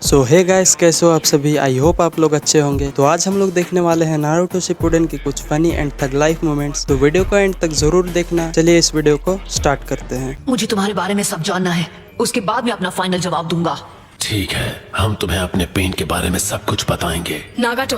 सो hey guys, कैसे हो आप सभी। आई होप आप लोग अच्छे होंगे। तो आज हम लोग देखने वाले हैं नारुतो शिपुडेन के कुछ funny and tug life moments. तो वीडियो को एंड तक जरूर देखना। चलिए इस वीडियो को स्टार्ट करते हैं। मुझे तुम्हारे बारे में सब जानना है, उसके बाद मैं अपना फाइनल जवाब दूंगा। ठीक है, हम तुम्हें अपने पेन के बारे में सब कुछ बताएंगे। नागाटो,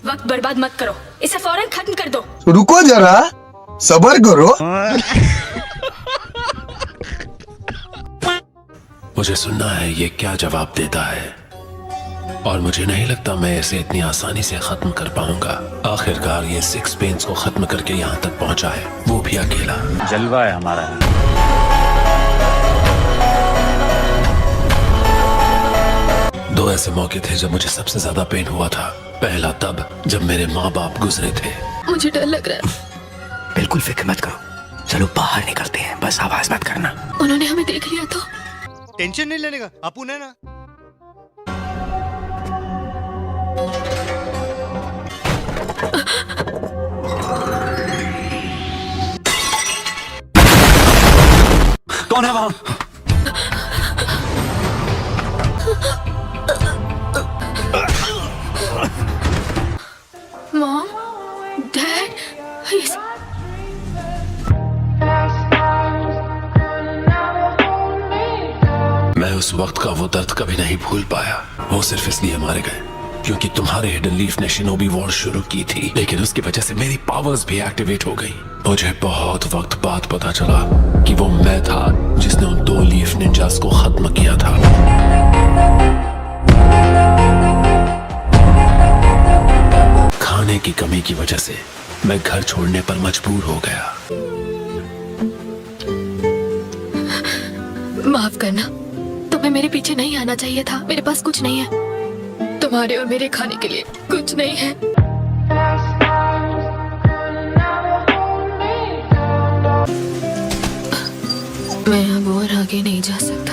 वक्त बर्बाद मत करो, इसे फौरन खत्म कर दो। रुको जरा, सबर करो। मुझे सुनना है ये क्या जवाब देता है, और मुझे नहीं लगता मैं इसे इतनी आसानी से खत्म कर पाऊंगा। आखिरकार ये 6 पेन्स को खत्म करके यहाँ तक पहुँचा है, वो भी अकेला। जलवा है हमारा। दो ऐसे मौके थे जब मुझे सबसे ज्यादा पेन हुआ था। पहला तब जब मेरे माँ बाप गुजरे थे। मुझे डर लग रहा है। बिल्कुल फिक्र मत करो, चलो बाहर निकलते हैं, बस आवाज मत करना। उन्होंने हमें देख लिया तो टेंशन नहीं लेने का, अपुन है ना। कौन है वहां? मॉम, डैड, मैं उस वक्त का वो दर्द कभी नहीं भूल पाया। वो सिर्फ इसलिए मारे गए क्योंकि तुम्हारे हिडन लीफ ने शिनोबी वॉर शुरू की थी, लेकिन उसकी वजह से मेरी पावर्स भी एक्टिवेट हो गई। मुझे बहुत वक्त बाद पता चला कि वो मैं था जिसने उन 2 लीफ निंजास को खत्म किया था। खाने की कमी की वजह से मैं घर छोड़ने पर मजबूर हो गया। माफ करना, तुम्हें मेरे पीछे नहीं आना चाहिए था। मेरे पास कुछ नहीं है, तुम्हारे और मेरे खाने के लिए कुछ नहीं है। मैं अब और आगे नहीं जा सकता।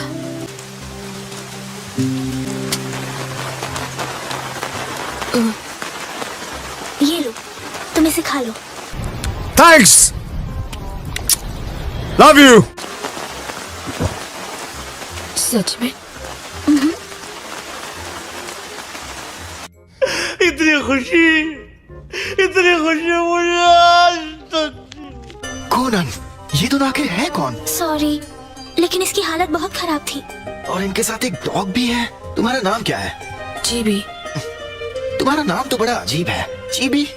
ये लो, तुम इसे खा लो। Thanks, love you. सच में? इतनी खुशी मुझे आज तक। कोनन, ये दोनों आखिर है कौन? सॉरी, लेकिन इसकी हालत बहुत खराब थी। और इनके साथ एक डॉग भी है। तुम्हारा नाम क्या है? जीबी। तुम्हारा नाम तो बड़ा अजीब है, जीबी।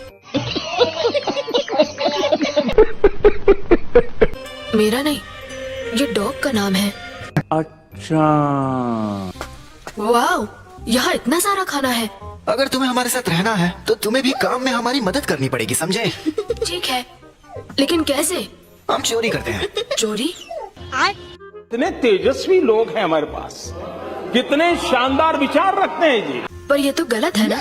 मेरा नहीं, ये डॉग का नाम है। अच्छा, वाओ, यहाँ इतना सारा खाना है। अगर तुम्हें हमारे साथ रहना है तो तुम्हें भी काम में हमारी मदद करनी पड़ेगी, समझे? ठीक है, लेकिन कैसे? हम चोरी करते हैं। चोरी? कितने तेजस्वी लोग हैं हमारे पास, कितने शानदार विचार रखते हैं जी। पर ये तो गलत है ना?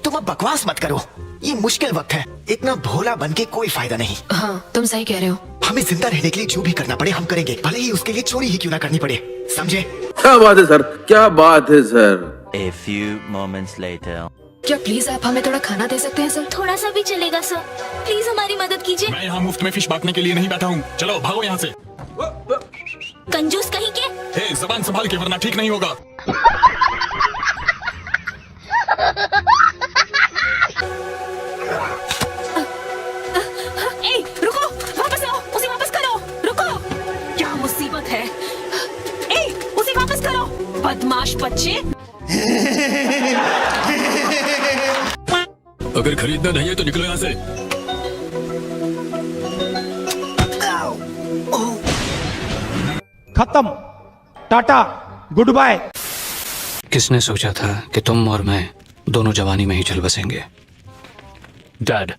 तुम अब बकवास मत करो, ये मुश्किल वक्त है। इतना भोला बन के कोई फायदा नहीं। हाँ, तुम सही कह रहे हो। हमें जिंदा रहने के लिए जो भी करना पड़े हम करेंगे, भले ही उसके लिए चोरी ही क्यों ना करनी पड़े, समझे? क्या बात है सर, क्या बात है sir. A few moments later. क्या प्लीज आप हमें थोड़ा खाना दे सकते हैं सर? थोड़ा सा भी चलेगा सर, प्लीज हमारी मदद कीजिए। मैं यहाँ मुफ्त में फिश बांटने के लिए नहीं बैठा हूँ, चलो भागो यहाँ से। कंजूस कहीं के। हे, जबान संभाल के, वरना ठीक नहीं होगा। ए, रुको, वापस आओ, उसे वापस करो। रुको, क्या मुसीबत है? ए, उसे वापस करो, बदमाश बच्चे। अगर खरीदना नहीं है तो निकलो यहाँ से। खत्म, टाटा, गुड बाय। किसने सोचा था कि तुम और मैं दोनों जवानी में ही चल बसेंगे। डैड,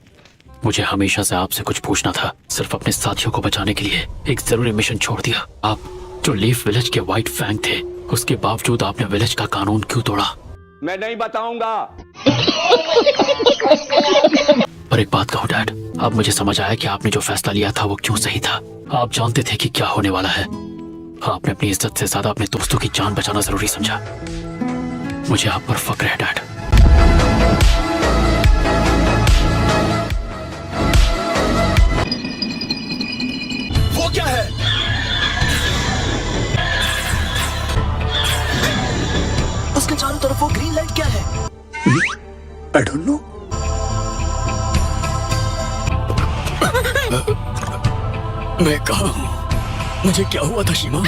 मुझे हमेशा से आपसे कुछ पूछना था। सिर्फ अपने साथियों को बचाने के लिए एक जरूरी मिशन छोड़ दिया। आप जो लीफ विलेज के व्हाइट फैंग थे, उसके बावजूद आपने विलेज का कानून क्यों तोड़ा? मैं नहीं बताऊंगा। पर एक बात कहो डैड, अब मुझे समझ आया कि आपने जो फैसला लिया था वो क्यों सही था। आप जानते थे कि क्या होने वाला है। आपने अपनी इज्जत से ज्यादा अपने दोस्तों की जान बचाना जरूरी समझा। मुझे आप पर फक्र है डैड। वो क्या है? उसके चारों तरफ वो ग्रीन लाइट क्या है? I don't know. मैं कहा हूँ? मुझे क्या हुआ था शीमा?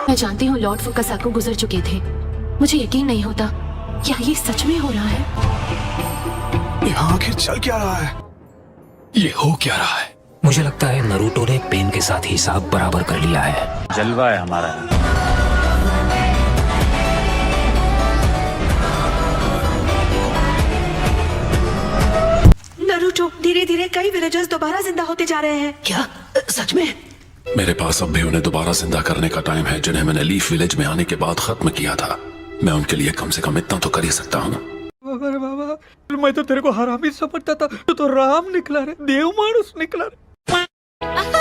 मैं जानती हूँ लॉर्ड फुकासाको गुजर चुके थे। मुझे यकीन नहीं होता क्या ये सच में हो रहा है। यहाँ आखिर चल क्या रहा है? ये हो क्या रहा है? मुझे लगता है नरूटो ने पेन के साथ हिसाब बराबर कर लिया है। जलवा है हमारा। नारुतो, धीरे धीरे कई विलेजर्स दोबारा जिंदा होते जा रहे हैं। क्या सच में? मेरे पास अब भी उन्हें दोबारा जिंदा करने का टाइम है जिन्हें मैंने लीफ विलेज में आने के बाद खत्म किया था। मैं उनके लिए कम से कम इतना तो कर ही सकता हूँ। अरे बाबा, मैं तो तेरे को हरामी समझता था, तू तो राम निकला रे, देव मानुस निकला रे। हम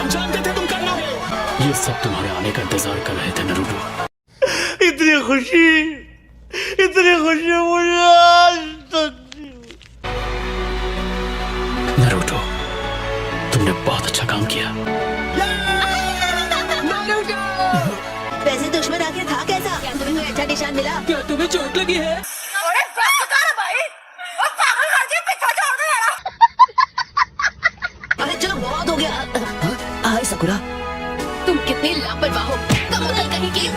जानते थे तुम कर लोगे। ये सब तुम्हारे आने का इंतजार कर रहे थे नारुतो। इतनी खुशी मुझे आज तक। नारुतो, तुमने बहुत अच्छा काम किया। वैसे दुश्मन आखिर था कैसा? क्या तुम्हें कोई अच्छा निशान मिला? क्या तुम्हें चोट लगी है? अरे बस कर भाई, और पागल करके पीछा छोड़ दे यार। अरे चलो बहुत हो गया। हाय सकुरा। तुम कितने लापरवाह हो, कमल कहीं की।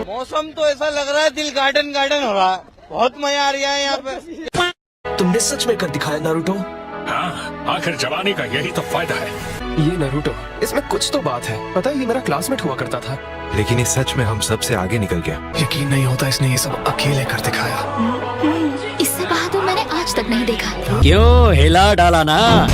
मौसम तो ऐसा लग रहा है दिल गार्डन गार्डन हो रहा है। बहुत मजा आ रहा है यहाँ पे। तुमने सच में कर दिखाया नारुतो। हाँ, आखिर जवानी का यही तो फायदा है। ये नारुतो, इसमें कुछ तो बात है। पता है, ये मेरा क्लासमेट हुआ करता था, लेकिन ये सच में हम सबसे आगे निकल गया। यकीन नहीं होता इसने ये सब अकेले कर दिखाया। इससे बहादुर मैंने आज तक नहीं देखा। क्यों हिला डाला ना?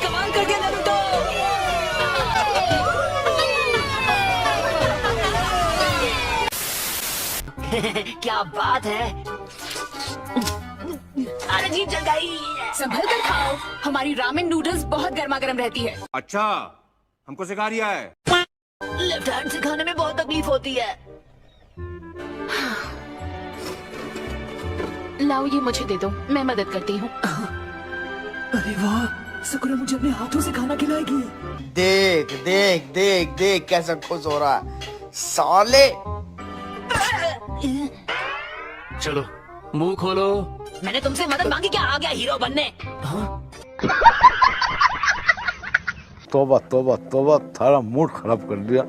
कमाल कर दिया नारुतो। क्या बात है। अरे जी जल गई। संभल कर खाओ, हमारी रामेन नूडल्स बहुत गर्मा गर्म रहती है। अच्छा, हमको सिखा रिया है। लेफ्ट हैंड से खाने में बहुत तकलीफ होती है। लाओ ये मुझे दे दो, मैं मदद करती हूँ। अरे वाह, सकुरा मुझे अपने हाथों से खाना खिलाएगी। देख देख देख देख कैसा खुश हो रहा है साले। चलो मुंह खोलो। मैंने तुमसे मदद मांगी, क्या आ गया हीरो बनने? तोबा तोबा तोबा, थारा मूड खराब कर दिया।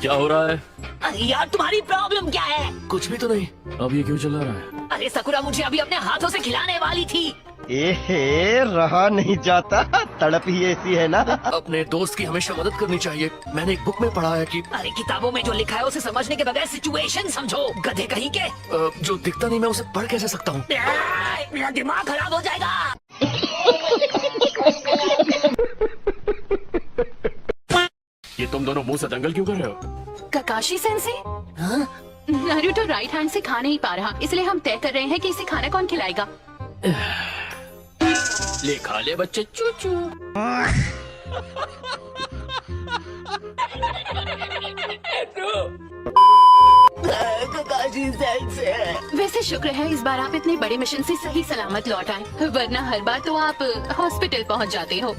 क्या हो रहा है? अरे यार तुम्हारी प्रॉब्लम क्या है? कुछ भी तो नहीं। अब ये क्यों चला रहा है? अरे सकुरा मुझे अभी अपने हाथों से खिलाने वाली थी। एहे, रहा नहीं जाता, तड़प ही ऐसी है ना। अपने दोस्त की हमेशा मदद करनी चाहिए। मैंने एक बुक में पढ़ा है कि अरे किताबों में जो लिखा है उसे समझने के बगैर सिचुएशन समझो, गधे कहीं के। जो दिखता नहीं मैं उसे पढ़ कैसे सकता हूँ? मेरा दिमाग खराब हो जाएगा। ये तुम दोनों मुंह से दंगल क्यों कर रहे हो? ककाशी सेंसे? नारुतो राइट हैंड से खा नहीं पा रहा, इसलिए हम तय कर रहे हैं कि इसे खाना कौन खिलाएगा। ले खा ले बच्चे, चू चू। ककाशी सेंसे। वैसे शुक्र है इस बार आप इतने बड़े मिशन से सही सलामत लौट आए, वरना हर बार तो आप हॉस्पिटल पहुंच जाते हो।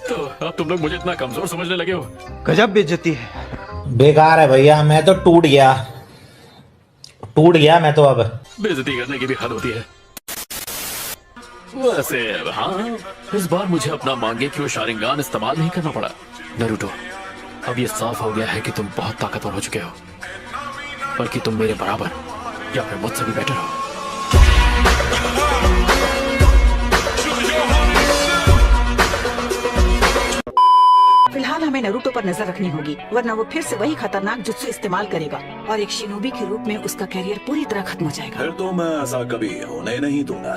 तो अब तुम लोग मुझे इतना कमजोर समझने लगे हो? गजब बेइज्जती है। बेकार है भैया, मैं तो टूट गया मैं तो। अब बेइज्जती करने की भी हद होती है। वैसे हाँ, इस बार मुझे अपना मांगे क्यों शारिंगान इस्तेमाल नहीं करना पड़ा। नारुतो, अब ये साफ हो गया है कि तुम बहुत ताकतवर हो चुके हो, बल्कि तुम मेरे बराबर या फिर मुझसे भी बेटर हो। फिलहाल हमें नारुतो पर नजर रखनी होगी, वरना वो फिर से वही खतरनाक जुत्सु इस्तेमाल करेगा और एक शिनोबी के रूप में उसका कैरियर पूरी तरह खत्म हो जाएगा। फिर तो मैं ऐसा कभी होने नहीं दूंगा।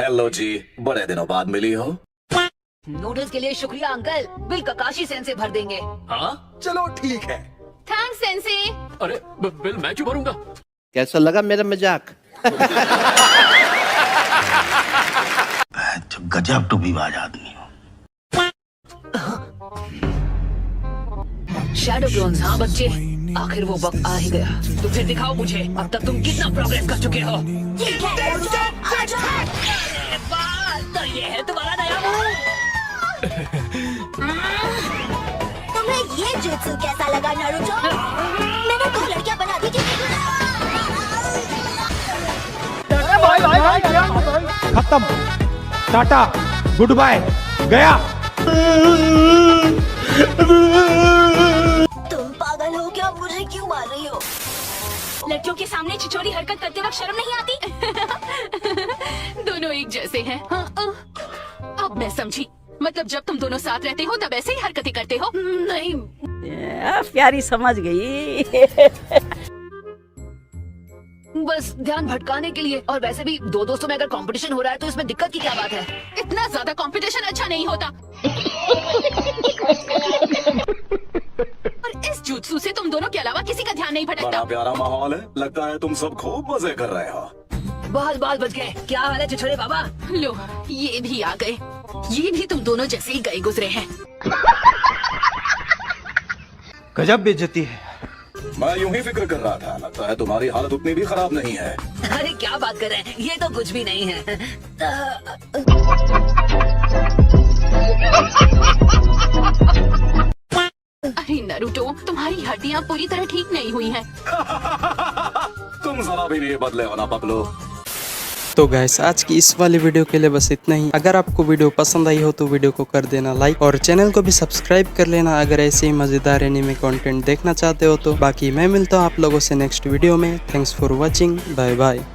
हेलो जी, बड़े दिनों बाद मिली हो। नूडल्स के लिए शुक्रिया अंकल, बिल ककाशी सेन से भर देंगे। हाँ चलो ठीक है। Thanks sense. अरे बिल मैं क्यों भरूंगा? कैसा लगा मेरा मजाक? गजब टूबीबाज आदमी हो। शैडो क्लोन्स, हाँ बच्चे, आखिर वो वक्त आ ही गया। तो फिर दिखाओ मुझे अब तक तुम कितना प्रोग्रेस कर चुके हो। अरे वाह, तो ये है तुम्हारा नया मूव। तुम्हें ये जुत्सु कैसा लगा नारुतो? मैंने 2 लड़कियां बना दी। खत्म, टाटा, गुड बाय, गया। तुम पागल हो क्या? मुझे क्यों मार रही हो? लड़कियों के सामने छिछोरी हरकत करते वक्त शर्म नहीं आती? दोनों एक जैसे हैं। हाँ, अब मैं समझी। मतलब जब तुम दोनों साथ रहते हो तब ऐसे ही हरकतें करते हो? नहीं, प्यारी समझ गई। बस ध्यान भटकाने के लिए। और वैसे भी 2 दोस्तों में अगर कंपटीशन हो रहा है तो इसमें दिक्कत की क्या बात है? इतना ज्यादा कंपटीशन अच्छा नहीं होता। और इस जुत्सु से तुम दोनों के अलावा किसी का ध्यान नहीं भटकता। बड़ा प्यारा माहौल है, लगता है तुम सब खूब मजे कर रहे हो। बहुत बहुत बच गए। क्या हाल है छिछोरे बाबा? लो, ये भी आ गए। ये भी तुम दोनों जैसे ही गए गुजरे हैं। गजब बेइज्जती है। मैं यूं ही फिक्र कर रहा था, लगता है तुम्हारी हालत उतनी भी खराब नहीं है। अरे क्या बात कर रहे हैं, ये तो कुछ भी नहीं है। अरे नारुतो, तुम्हारी हड्डियाँ पूरी तरह ठीक नहीं हुई हैं। तुम जरा भी नहीं बदले हो ना पगलो। तो गाइस आज की इस वाली वीडियो के लिए बस इतना ही। अगर आपको वीडियो पसंद आई हो तो वीडियो को कर देना लाइक और चैनल को भी सब्सक्राइब कर लेना अगर ऐसे ही मजेदार एनीमे कंटेंट देखना चाहते हो तो। बाकी मैं मिलता हूँ आप लोगों से नेक्स्ट वीडियो में। Thanks for watching, bye bye.